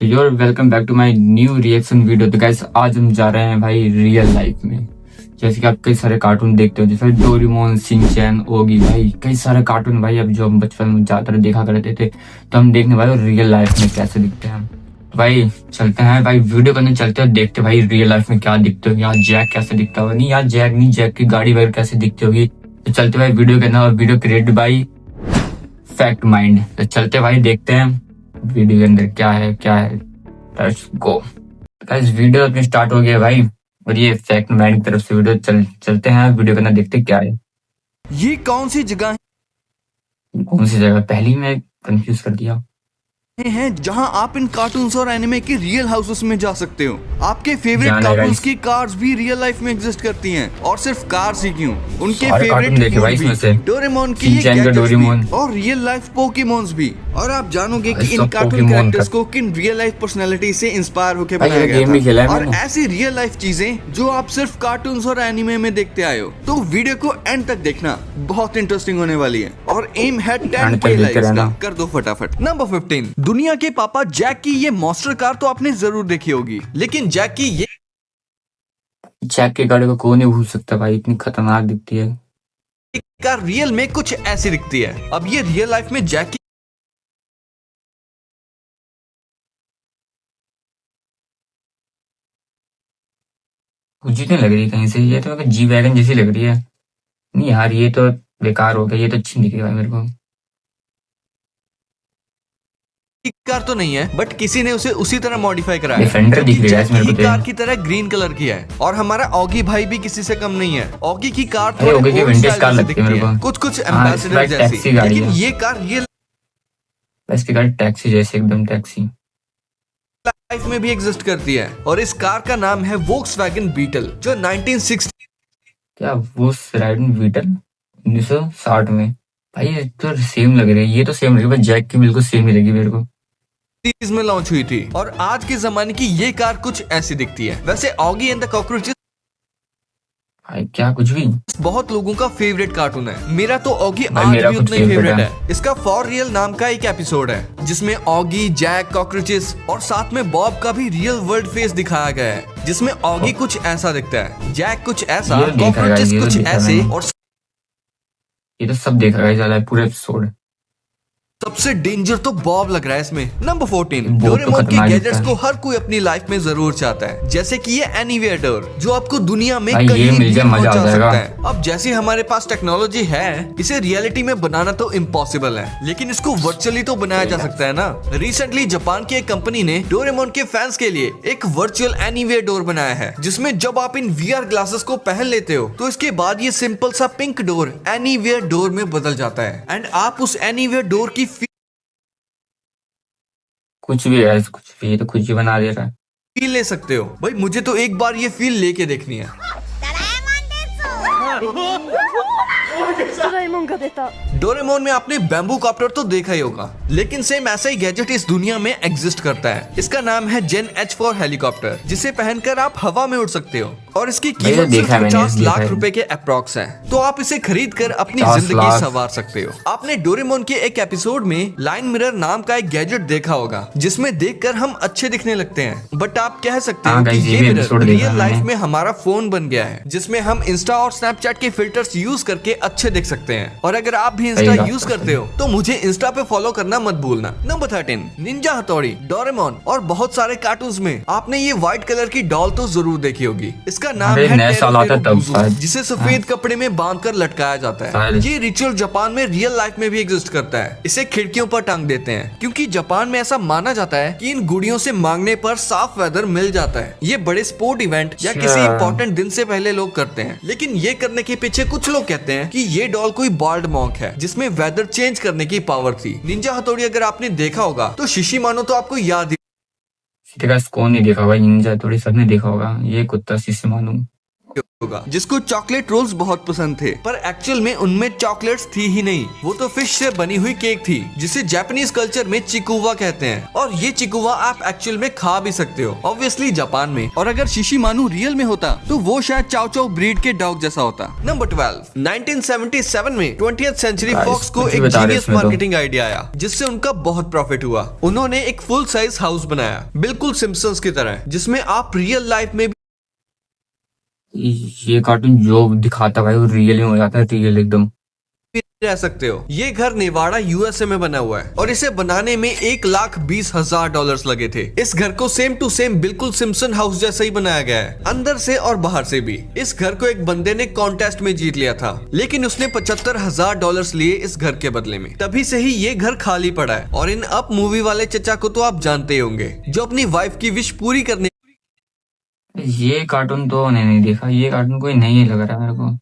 Your welcome back to my new reaction video. तो guys आज हम जा रहे हैं भाई रियल लाइफ में। जैसे कि आप कई सारे कार्टून देखते हो, जैसे डोरेमोन, शिनचैन, ओगी, भाई कई सारे कार्टून भाई अब जो हम बचपन में ज्यादातर देखा करते थे, तो हम देखने भाई रियल लाइफ में कैसे दिखते हैं। तो भाई चलते हैं भाई, वीडियो करने चलते हैं, देखते भाई रियल लाइफ में क्या दिखते हो। यहाँ जैक कैसे दिखता होगा, नहीं यहाँ जैक नहीं, जैक की गाड़ी वगैरह कैसे दिखती होगी। तो चलते भाई वीडियो करना, और video created by fact mind. तो चलते भाई देखते हैं वीडियो के अंदर क्या है। Let's go. गाइस वीडियो अपनी स्टार्ट हो गया भाई, और ये फैक्ट माइंड की तरफ से वीडियो चलते हैं वीडियो करना, देखते क्या है। ये कौन सी जगह कौन सी जगह, पहली में कंफ्यूज कर दिया। हैं जहां आप इन कार्टून्स और एनिमे के रियल हाउसेस में जा सकते हो। आपके फेवरेट जाना है कार्टून्स guys। की कार्स भी रियल लाइफ में एग्जिस्ट करती हैं, और सिर्फ कार्स ही क्यों, उनके सारे कार्टून फेवरेट देखे भाई इसमें से। डोरेमोन की ये शिनचैन का गैजेट्स डोरेमोन। भी, और रियल लाइफ पोकेमॉन्स भी। और आप जानोगे कि सब इन कार्टून पोकेमॉन कैरेक्टर्स का। को किन रियल लाइफ पर्सनालिटी से इंस्पायर होकर भाई बनाया ये गेम भी गया खेला है था। और मैंने। ऐसी रियल लाइफ चीजें जो आप सिर्फ कार्टून्स और एनिमे में देखते आए हो, तो वीडियो को एंड तक देखना, बहुत इंटरेस्टिंग होने वाली है। और एम है 10K लाइक्स का, कर दो फटाफट। नंबर 15, दुनिया के पापा जैक की ये मॉन्स्टर कार तो आपने जरूर देखी होगी, लेकिन जैक की ये जैक की गाड़ी को कौन नहीं भूल सकता भाई, इतनी खतरनाक दिखती है। कार रियल में कुछ ऐसी दिखती है। अब ये रियल लाइफ में जैक की कुछ नहीं लग रही कहीं से, ये तो जी वैगन जैसी लग रही है। नहीं यार ये तो बेकार हो गया, ये तो अच्छी नहीं दिख रहा मेरे को। कार तो नहीं है, बट किसी ने उसे उसी तरह मॉडिफाई कराया है, डिफेंडर जो कि दिख रही है जैक मेरे की को। कार की तरह ग्रीन कलर की है। और हमारा ऑगी भाई भी किसी से कम नहीं है। ऑगी की कार अरे ऑगी की old विंटेज style कार जैसी लगती है मेरे दिखती को। कुछ हाँ, एम्बेसडर इसकी टैक्सी जैसी, गाड़ी लेकिन है। ये कार रियल इसकी गाड़ी टैक्सी जैसे, एकदम टैक्सी। लाइफ में भी एग्जिस्ट करती है। और इस कार का नाम है वोक्सवैगन बीटल, जो 1960 क्या वो राइडन बीटल 1960 में। भाई ये तो सेम लग रही है, ये तो सेम लग रही है, जैक की बिल्कुल सेम ही लगी मेरे को। में लॉन्च हुई थी। और आज के जमाने की ये कार कुछ ऐसी दिखती है। वैसे ऑगी एंड द कॉकरोचेस भाई क्या कुछ भी। बहुत लोगों का फेवरेट कार्टून है। मेरा तो ऑगी भाई आज मेरा भी खुद उतना ही favorite फेवरेट है। है। इसका फॉर रियल नाम का एक एपिसोड है, जिसमें ऑगी, जैक, कॉकरोचेस और साथ में बॉब का भी रियल वर्ल्ड फेस दिखाया गया है, जिसमें ऑगी कुछ ऐसा दिखता है, जैक कुछ ऐसा, ये देखा है, कॉकरोचेस ये तो कुछ देखा ऐसे, मैंने। और ये तो सब देखा गया ज्यादा पूरा एपिसोड। सबसे डेंजर तो बॉब लग रहा है इसमें। नंबर 14, बहुत तो डोरेमोन के खतरनाक गैजेट्स दिखता को है। हर कोई अपनी लाइफ में जरूर चाहता है, जैसे कि ये एनीवेयर डोर, जो आपको दुनिया में भाई ये कहीं मिल भी जाए मजा आ पहुंचा जाएगा। सकता है। अब जैसे हमारे पास टेक्नोलॉजी है, इसे रियलिटी में बनाना तो इम्पॉसिबल है, लेकिन इसको वर्चुअली तो बनाया जा सकता है ना। रिसेंटली जापान की एक कंपनी ने डोरेमोन के फैंस के लिए एक वर्चुअल एनीवेयर डोर बनाया है, जिसमें जब आप इन VR ग्लासेस को पहन लेते हो, तो इसके बाद ये सिंपल सा पिंक डोर एनीवेयर डोर में बदल जाता है, एंड आप उस एनीवेयर डोर की कुछ भी है, कुछ भी, ये तो कुछ भी बना दे रहा है। फील ले सकते हो। भाई मुझे तो एक बार ये फील लेके देखनी है। ドラえもんが出た。 डोरेमोन में आपने बैम्बू कॉप्टर तो देखा ही होगा, लेकिन सेम ऐसा ही गैजेट इस दुनिया में एग्जिस्ट करता है। इसका नाम है जेन H फॉर हेलीकॉप्टर, जिसे पहनकर आप हवा में उड़ सकते हो, और इसकी भैया कीमत सिर्फ देखा है मैंने, 50 देखा लाख है। रुपए के अप्रॉक्स है। तो आप इसे खरीद कर अपनी 50 जिंदगी लाख। संवार सकते हो। आपने डोरेमोन के एक एपिसोड में लाइन मिरर नाम का एक गैजेट देखा होगा, जिसमें देखकर हम अच्छे दिखने लगते हैं, बट आप कह सकते हो हाँ कि guys, ये ये भी मिरर episode देखा रियल लाइफ मैंने। में हमारा फोन बन गया है, जिसमें हम इंस्टा और स्नैपचैट के फिल्टर्स यूज करके अच्छे दिख सकते हैं। और अगर आप भी सही इंस्टा बात यूज है। करते हो, तो मुझे इंस्टा पे फॉलो करना मत भूलना। नंबर 13, निंजा हथौड़ी, डोरेमोन और बहुत सारे कार्टून्स में आपने ये व्हाइट कलर की डॉल तो जरूर देखी होगी। इसका नाम अरे है नया साल आता है तब टेरोटेरो शायद। जिसे सफेद कपड़े में बांधकर लटकाया जाता है। शायद। ये रिचुअल जापान में रियल लाइफ में भी एग्जिस्ट करता है। इसे खिड़कियों पर टांग देते हैं, क्योंकि जापान में ऐसा माना जाता है कि इन गुड़ियों से मांगने पर साफ वेदर मिल जाता है। ये बड़े स्पोर्ट इवेंट या अच्छा। किसी इंपॉर्टेंट दिन से पहले लोग करते हैं, लेकिन ये करने के पीछे कुछ लोग कहते हैं कि ये डॉल कोई बाल्ड मॉन्क है, जिसमें वेदर चेंज करने की पावर थी। निंजा हथौड़ी अगर आपने देखा होगा, तो शिशी मानो तो आपको याद कौन नहीं देखा भाई, निंजा थोड़ी सबने देखा होगा। ये कुत्ता शिशु मानू। होगा जिसको चॉकलेट रोल्स बहुत पसंद थे, पर एक्चुअल में उनमें चॉकलेट्स थी ही नहीं, वो तो फिश से बनी हुई केक थी जिसे जापानीज कल्चर में चिकुवा कहते हैं। और ये चिकुवा आप एक्चुअल में खा भी सकते हो, ऑब्वियसली जापान में। और अगर शिशिमानु रियल में होता तो वो शायद चाओ चाओ ब्रीड के डॉग जैसा होता। नंबर 12, 1977 में 20th सेंचुरी Guys, फॉक्स को कुछ ही एक बता रहे जीनियस इसमें तो। मार्केटिंग आइडिया आया जिससे उनका बहुत प्रॉफिट हुआ। उन्होंने एक फुल साइज हाउस बनाया बिल्कुल सिम्पसन्स की तरह, जिसमें आप रियल लाइफ में ये कार्टून जो दिखाता भाई वो रियल में हो जाता है, रियल एकदम। भी रह सकते हो। ये घर नेवाड़ा यूएसए में बना हुआ है और इसे बनाने में $1,20,000 लगे थे। इस घर को सेम टू सेम बिल्कुल सिम्पसन हाउस जैसा ही बनाया गया है, अंदर से और बाहर से भी। इस घर को एक बंदे ने कॉन्टेस्ट में जीत लिया था, लेकिन उसने $75,000 लिए इस घर के बदले में। तभी से ही ये घर खाली पड़ा है। और इन अप मूवी वाले चचा को तो आप जानते ही होंगे, जो अपनी वाइफ की विश पूरी करने ये कार्टून तो मैंने नहीं देखा, ये कार्टून कोई नहीं लग रहा मेरे को,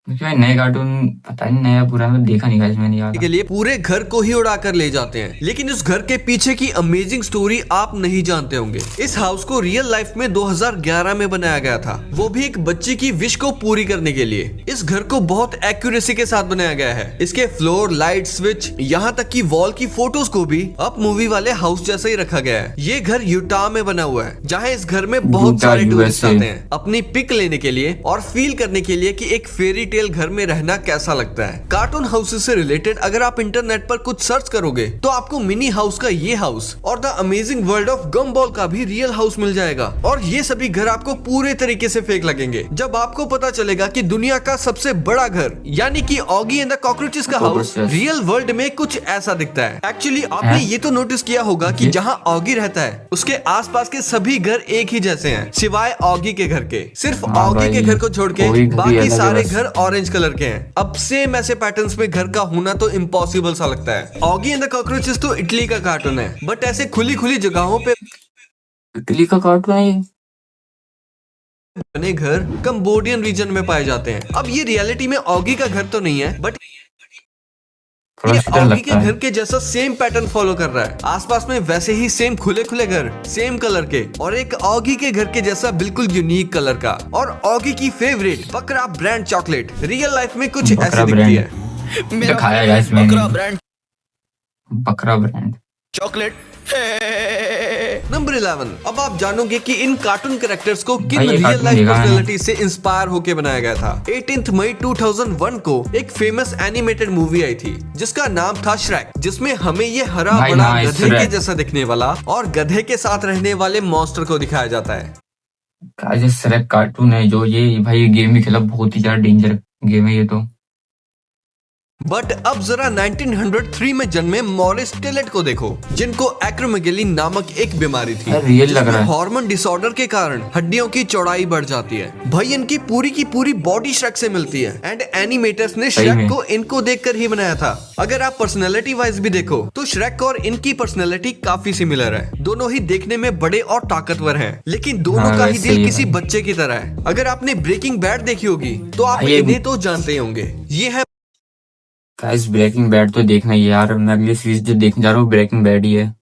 क्योंकि भाई नए कार्टून पता नहीं नया पुराना तो देखा नहीं गाइस मैंने यार। के लिए पूरे घर को ही उड़ाकर ले जाते हैं, लेकिन उस घर के पीछे की अमेजिंग स्टोरी आप नहीं जानते होंगे। इस हाउस को रियल लाइफ में 2011 में बनाया गया था, वो भी एक बच्ची की विश को पूरी करने के लिए। इस घर को बहुत एक्यूरेसी के साथ बनाया गया है। इसके फ्लोर, लाइट, स्विच, यहाँ तक कि वॉल की फोटोज को भी अप मूवी वाले हाउस जैसा ही रखा गया है। ये घर यूटा में बना हुआ है, जहाँ इस घर में बहुत यूटा, सारे टूरिस्ट USA आते हैं अपनी पिक लेने के लिए और फील करने के लिए कि एक फेरी टेल घर में रहना कैसा लगता है। कार्टून हाउसेस से रिलेटेड अगर आप इंटरनेट पर कुछ सर्च करोगे तो आपको मिनी हाउस का ये हाउस और द अमेजिंग वर्ल्ड ऑफ गम्बॉल का भी रियल हाउस मिल जाएगा। और ये सभी घर आपको पूरे तरीके से फेक लगेंगे जब आपको पता चलेगा कि दुनिया का सबसे बड़ा घर यानी कि ऑगी एंड द कॉकरोचेस का हाउस रियल वर्ल्ड में कुछ ऐसा दिखता है। एक्चुअली आपने ये तो नोटिस किया होगा कि जहाँ ऑगी रहता है उसके आसपास के सभी घर एक ही जैसे हैं, सिवाय ऑगी के घर के। सिर्फ हाँ ऑगी के भाई, घर को छोड़ के कोई घर भी बाकी अलग है सारे बस। घर ऑरेंज कलर के हैं। अब सेम ऐसे पैटर्न्स में घर का होना तो इम्पॉसिबल सा लगता है। ऑगी एंड द कॉकरोचेस तो इटली का कार्टून है, बट ऐसे खुली खुली जगहों पे इटली का कार्टून है ये? बने घर कंबोडियन रीजन में पाए जाते हैं। अब ये रियलिटी में ऑगी का घर तो नहीं है, बट थोड़ा ये सुंदर ऑगी के लगता है। घर के जैसा सेम पैटर्न फॉलो कर रहा है। आसपास में वैसे ही सेम खुले खुले घर, सेम कलर के, और एक ऑगी के घर के जैसा बिल्कुल यूनिक कलर का। और ऑगी की फेवरेट बकरा ब्रांड चॉकलेट रियल लाइफ में कुछ बकरा ऐसी दिखती है। ये खाया गाइस मैंने, बकरा ब्रांड बकरा ब्रांड। चॉकलेट। नंबर 11, अब आप जानोगे कि इन कार्टून कैरेक्टर्स को किन भाई ये रियल कार्टून लाइफ देखा मैंने। पर्सनालिटी से इंस्पायर होके बनाया गया था। 18 मई 2001 को एक फेमस एनिमेटेड मूवी आई थी जिसका नाम था श्रेक, जिसमें हमें ये हरा भाई बड़ा हाँ, गधे के श्रेक। जैसा दिखने वाला और गधे के साथ रहने वाले मॉन्स्टर को दिखाया जाता है। गाइस श्रेक कार्टून है जो ये भाई ये गेम भी खेला, बहुत ही ज्यादा डेंजर गेम है ये तो। बट अब जरा 1903 में जन्मे मॉरिस टेलेट को देखो, जिनको एक्रोमेगेली नामक एक बीमारी थी, रियल लग रहा है। हार्मोन डिसऑर्डर के कारण हड्डियों की चौड़ाई बढ़ जाती है। भाई इनकी पूरी की पूरी बॉडी श्रेक से मिलती है एंड एनिमेटर्स ने सही श्रेक में। को इनको देखकर ही बनाया था। अगर आप पर्सनैलिटी वाइज भी देखो तो श्रेक और इनकी पर्सनैलिटी काफी सिमिलर है। दोनों ही देखने में बड़े और ताकतवर हैं, लेकिन दोनों हाँ, का ही वैसे दिल ही किसी है। बच्चे की तरह है। अगर आपने ब्रेकिंग बैड देखी होगी तो आप ये- इन्हें तो जानते ही होंगे। ये है गाइस ब्रेकिंग बैड तो देखना ही है यार, मैं अगली सीरीज जो देखने जा रहा हूँ ब्रेकिंग बैड ही है।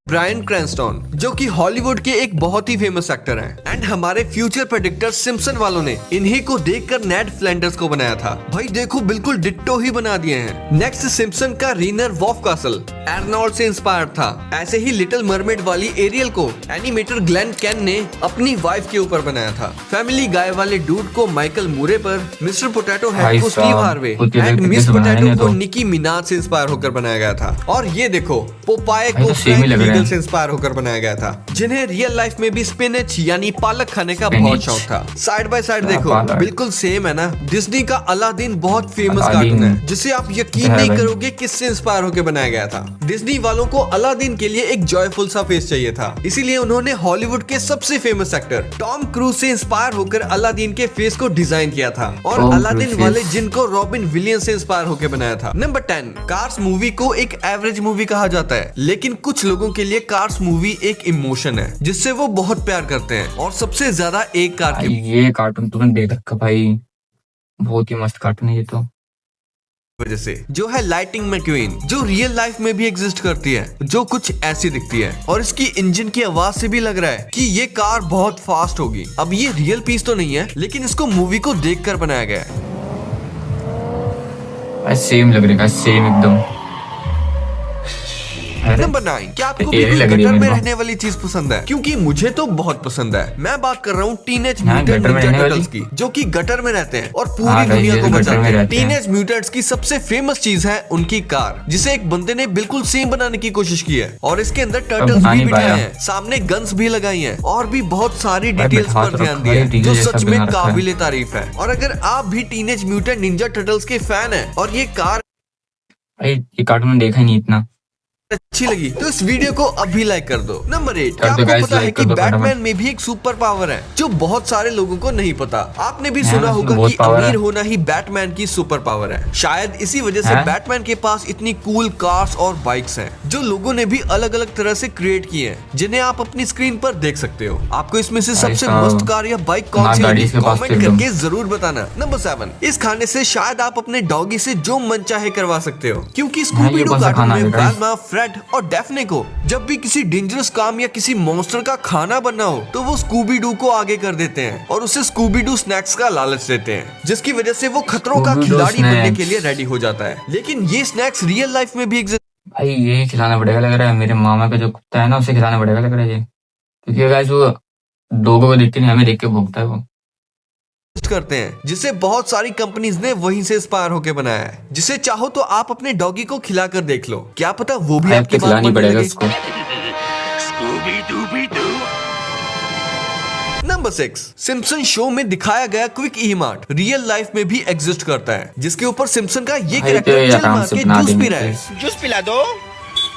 ब्रायन क्रैनस्टन, जो कि हॉलीवुड के एक बहुत ही फेमस एक्टर हैं एंड हमारे फ्यूचर प्रेडिक्टर सिम्पसन वालों ने इन्हीं को देखकर नेड फ्लैंडर्स को बनाया था। भाई देखो बिल्कुल डिट्टो ही बना दिए हैं। नेक्स्ट सिम्पसन का रीनर वॉफ कासल एर्नोल्ड से इंस्पायर्ड था। ऐसे ही लिटिल मरमेड वाली एरियल को एनिमेटर ग्लेन कैन ने अपनी वाइफ के ऊपर बनाया था। फैमिली गाय वाले डूड को माइकल मूरे पर, मिस्टर पोटैटो हेड भाई को स्टीव साहब, हार्वे कुत्ते एंड लड़के मिस से बनाए पोटैटो ने को तो। निकी मिनाज से इंस्पायर होकर बनाया गया था। और ये देखो पोपाए भाई को तो सेम ही लग रहा है। फ्रैंक से इंस्पायर होकर बनाया गया था, जिन्हें रियल लाइफ में भी स्पिनच यानी पालक खाने का स्पिनच। बहुत शौक था। साइड बाय साइड क्या देखो पालक। बिल्कुल सेम है ना। डिज्नी का अलादीन बहुत फेमस अलादीन। कार्टून है जिसे आप यकीन है नहीं भाई। करोगे किससे इंस्पायर होकर बनाया गया था। डिज्नी वालों को अलादीन के लिए एक जॉयफुल सा फेस चाहिए था, इसीलिए उन्होंने हॉलीवुड के सबसे फेमस एक्टर टॉम क्रूज से इंस्पायर होकर अलादीन के फेस को डिजाइन किया था। और टॉम अलादीन क्रूज वाले face। जिनको रॉबिन विलियम्स से इंस्पायर होकर बनाया था। नंबर 10, कार्स मूवी को एक एवरेज मूवी कहा जाता है, लेकिन कुछ लोगों के लिए कार्स मूवी एक इमोशन है जिससे वो बहुत प्यार करते हैं और सबसे ज्यादा एक कार भाई की। ये कार्टून तुमने देख रखा भाई, बहुत ही मस्त कार्टून है ये तो। वजह से, जो है लाइटिंग मैक्वीन, जो रियल लाइफ में भी एग्जिस्ट करती है, जो कुछ ऐसी दिखती है और इसकी इंजन की आवाज से भी लग रहा है कि ये कार बहुत फास्ट होगी। अब ये रियल पीस तो नहीं है, लेकिन इसको मूवी को देखकर बनाया गया है। सेम लग रहा है, सेम एकदम। नंबर 9, क्या आपको भी ये कोई लग रही है गटर में मेरे को। रहने वाली चीज पसंद है? क्योंकि मुझे तो बहुत पसंद है। मैं बात कर रहा हूँ टीनेज हाँ, म्यूटेंट गटर में निंजा रहने वाली। टर्टल्स की, जो कि गटर में रहते हैं और पूरी हाँ, दुनिया ये को गटर में बचाते हैं। रहते हैं। टीनेज म्यूटेंट्स की सबसे फेमस चीज है उनकी कार, जिसे एक बंदे ने बिल्कुल सेम बनाने की कोशिश की है और इसके अंदर टर्टल्स बना भी नहीं बिठाए पाया। हैं, सामने गन्स भी लगाई हैं और भी बहुत सारी भाई, डिटेल्स बिठा पर तो ध्यान रखा दिया है, है, डीजे जो जैसा सच बना में रखा है। काबिले तारीफ है। और अगर आप भी टीनेज म्यूटेंट निंजा टर्टल्स के फैन है और ये कार भाई ये कार्टून में देखा ही नहीं इतना। अच्छी लगी तो इस वीडियो को अभी लाइक कर दो। नंबर 8, कर दो आपको guys, पता है like कि कर दो बैटमैन फटाफट। में भी एक सुपर पावर है जो बहुत सारे लोगों को नहीं पता। आपने भी हाँ, सुना इसमें होगा बहुत कि power अमीर है। होना ही बैटमैन की सुपर पावर है। शायद इसी वजह से हाँ? बैटमैन के पास इतनी कूल कार्स और बाइक्स हैं, जो लोगों ने भी अलग अलग तरह से क्रिएट किए हैं, जिन्हें आप अपनी स्क्रीन पर देख सकते हो। आपको इसमें से सबसे साहब, मस्त कार या बाइक कौन ना सी गाड़ी लगी, इसके पास कमेंट तो एकदम। करके जरूर बताना। नंबर 7, इस खाने से शायद आप अपने डॉगी से जो मन चाहे करवा सकते हो, क्योंकि हाँ, स्कूबी ये डू कौन सा कार्टून खाना में है guys? वेल्मा, फ्रेड और डेफने को जब भी किसी डेंजरस काम या किसी मॉन्स्टर का खाना बनना हो तो वो स्कूबी डू को आगे कर देते हैं और उसे स्कूबी डू स्नैक्स का लालच देते हैं, जिसकी वजह से वो खतरों का स्कूबी डू खिलाड़ी बनने स्नैक्स। के लिए रेडी हो जाता है। लेकिन ये स्नैक्स रियल लाइफ में भी एग्जिस्ट भाई ये खिलाना पड़ेगा लग रहा है। मेरे मामा का जो कुत्ता है ना, उसे खिलाना पड़ेगा लग रहा है ये, क्योंकि गाइस वो लोगों को देख के नहीं, हमें देख के भोंकता है वो। करते हैं, जिसे बहुत सारी कंपनीज ने वहीं से इंस्पायर होकर बनाया है, जिसे चाहो तो आप अपने डॉगी को खिलाकर देख लो, क्या पता वो भी भाई आपकी अब तो बात खिलानी मानने पड़ेगा लगे। उसको। नंबर 6, सिम्पसन शो में दिखाया गया quick e mart real life में भी एग्जिस्ट करता है, जिसके ऊपर सिम्पसन का ये भाई कैरेक्टर तो ये चिल आराम मार से के बना जूस पी देंगे रहा है। guys। जूस पिला दो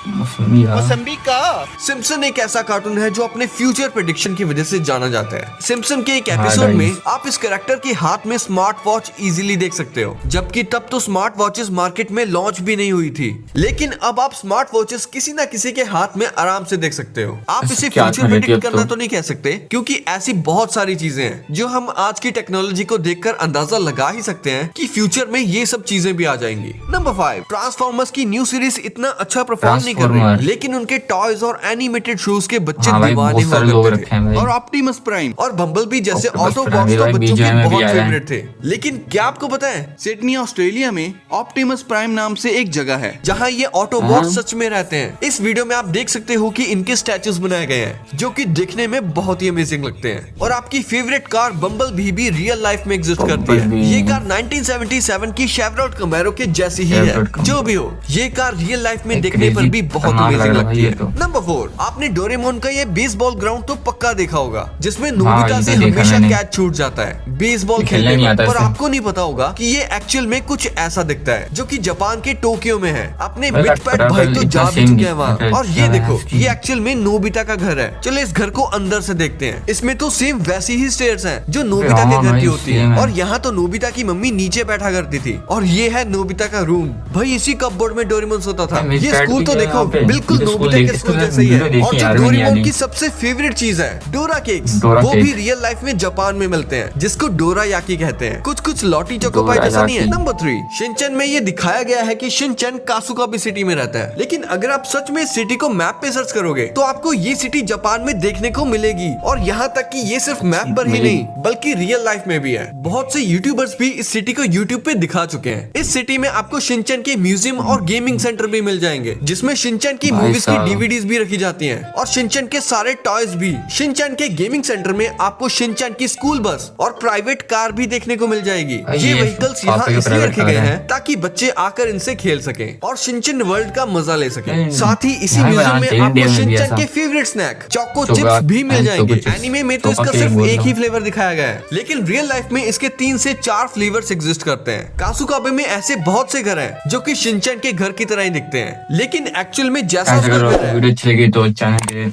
मौसमी यार। मौसम्बी का। सिम्पसन एक ऐसा कार्टून है जो अपने फ्यूचर प्रेडिक्शन की वजह से जाना जाता है। सिम्पसन के एक हाँ, एपिसोड guys। में आप इस कैरेक्टर के हाथ में स्मार्ट वॉच इजीली देख सकते हो, जबकि तब तो स्मार्ट वॉचेस मार्केट में लॉन्च भी नहीं हुई थी। लेकिन अब आप स्मार्ट वॉचेस किसी न किसी के हाथ में आराम से देख सकते हो। आप ऐसा इसे क्या फ्यूचर था प्रेडिक्ट अब करना तो? तो नहीं कह सकते, क्योंकि ऐसी बहुत सारी चीजें हैं जो हम आज की टेक्नोलॉजी को देखकर अंदाजा लगा ही सकते हैं कि फ्यूचर में ये सब चीजें भी आ जाएंगी। नंबर 5, ट्रांसफॉर्मर्स की न्यू सीरीज इतना अच्छा परफॉर्म नहीं कर रही, ट्रांसफॉर्मर। लेकिन उनके टॉयज और एनिमेटेड शोज के बच्चे हाँ भाई, दीवाने बहुत हुआ सारे लोग करते रखे हैं भाई। थे। और ऑप्टिमस प्राइम और बम्बलबी जैसे ऑप्टिमस ऑटो प्राइम बॉक्स भी तो भाई बच्चों BGM के में भी बहुत आया है। फेवरेट थे। लेकिन क्या आपको पता है, सिडनी ऑस्ट्रेलिया में ऑप्टिमस प्राइम नाम से एक जगह है जहाँ ये ऑटो बॉक्स सच में रहते हैं। इस वीडियो में आप देख सकते हो कि इनके स्टैचूज बनाए गए हैं, जो कि दिखने में बहुत ही अमेजिंग लगते हैं। और आपकी फेवरेट कार बम्बलबी भी रियल लाइफ में एग्जिस्ट करती है। बम्बलबी। ये कार 1977 की शेवरॉलेट कैमरो के जैसी ही है। शेवरॉलेट कैमरो। जो भी हो, ये कार रियल लाइफ में एक देखने पर crazy भी बहुत खतरनाक लग अमेजिंग रहा है लगती भाई ये है। तो। नंबर 4, आपने डोरेमोन का ये बेसबॉल ग्राउंड तो पक्का देखा होगा, जिसमें नोबिता ये से तो देखा हमेशा मैंने। कैच छूट जाता है बेसबॉल खेलने खेलने नहीं में। आता पर इसे। आपको नहीं पता होगा कि ये एक्चुअल में कुछ ऐसा दिखता है, जो कि जापान के टोक्यो में है। अपने भाई, मिडपैट ट्रैवल भाई तो इतना जा भी same चुके हैं वहाँ। दिखता है। और ये देखो, अच्छा, ये एक्चुअल में नोबिता का घर है। चलो इस घर को अंदर से देखते हैं। इसमें तो सेम वैसी ही स्टेयर्स हैं जो नोबिता हाँ के घर भाई, की होती same है। है। और यहाँ तो नोबिता की मम्मी नीचे बैठा करती थी, और ये है नोबिता का रूम। भाई इसी कपबोर्ड में डोरेमोन सोता था। भाई, ये Midpad स्कूल तो भी है देखो, यहाँ पे। बिल्कुल ये स्कूल नोबिता के देख- स्कूल इसको जैसा ही है। वीडियो देखी और जो यार, मैंने डोरेमोन याद की नहीं। सबसे फेवरेट चीज है डोरा केक्स, डोरा वो भी केक। रियल लाइफ में जापान में मिलते हैं, जिसको डोरा याकी कहते हैं। कुछ लॉटी चोकोपाई जैसा नहीं है। डोरायाकी। नंबर 3, शिनचैन में ये दिखाया गया है कि शिनचैन कासुकाबी सिटी में रहता है। लेकिन अगर आप सच में इस सिटी को मैप पे सर्च करोगे तो आपको ये सिटी जापान में देखने को मिलेगी। और यहाँ तक कि ये सिर्फ मैप पर ही नहीं, बल्कि रियल लाइफ में भी है। बहुत से यूट्यूबर्स भी इस सिटी को यूट्यूब पे दिखा चुके हैं। इस सिटी में आपको शिनचैन के म्यूजियम और गेमिंग सेंटर भी मिल जाएंगे, जिसमें शिनचैन की भाई मूवीज की साहब। डीवीडीज भी रखी जाती हैं, और शिनचैन के सारे टॉयज भी। शिनचैन के गेमिंग सेंटर में आपको शिनचैन की स्कूल बस और प्राइवेट कार भी देखने को मिल जाएगी। भाई, ये ये व्हीकल्स पापा यहाँ के इसलिए private रखे car गए है। हैं ताकि बच्चे आकर इनसे खेल सकें और शिनचैन वर्ल्ड का मजा ले सकें। नहीं, साथ ही इसी यहाँ म्यूजियम बनाना में चाहिए आपको इंडिया में भी शिनचैन ऐसा। के फेवरेट स्नैक चोको चोका- चिप्स भी मिल चोको जाएंगे। चिप्स। एनीमे में तो चोका इसका केक सिर्फ बोल एक रहा ही हूँ। फ्लेवर दिखाया गया है, लेकिन रियल लाइफ में इसके 3 से 4 फ्लेवर्स एग्जिस्ट करते हैं। कासुकाबे में ऐसे बहुत से घर हैं जो कि शिनचैन के घर की तरह ही दिखते हैं, लेकिन एक्चुअल में जैसा ऐसे उसका अगर घर है। वीडियो अच्छी लगी तो चैनल पे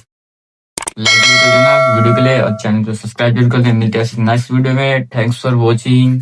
लाइक भी कर देना वीडियो के लिए, और चैनल को सब्सक्राइब जरूर कर देना। मिलते हैं नेक्स्ट वीडियो में। Thanks for watching.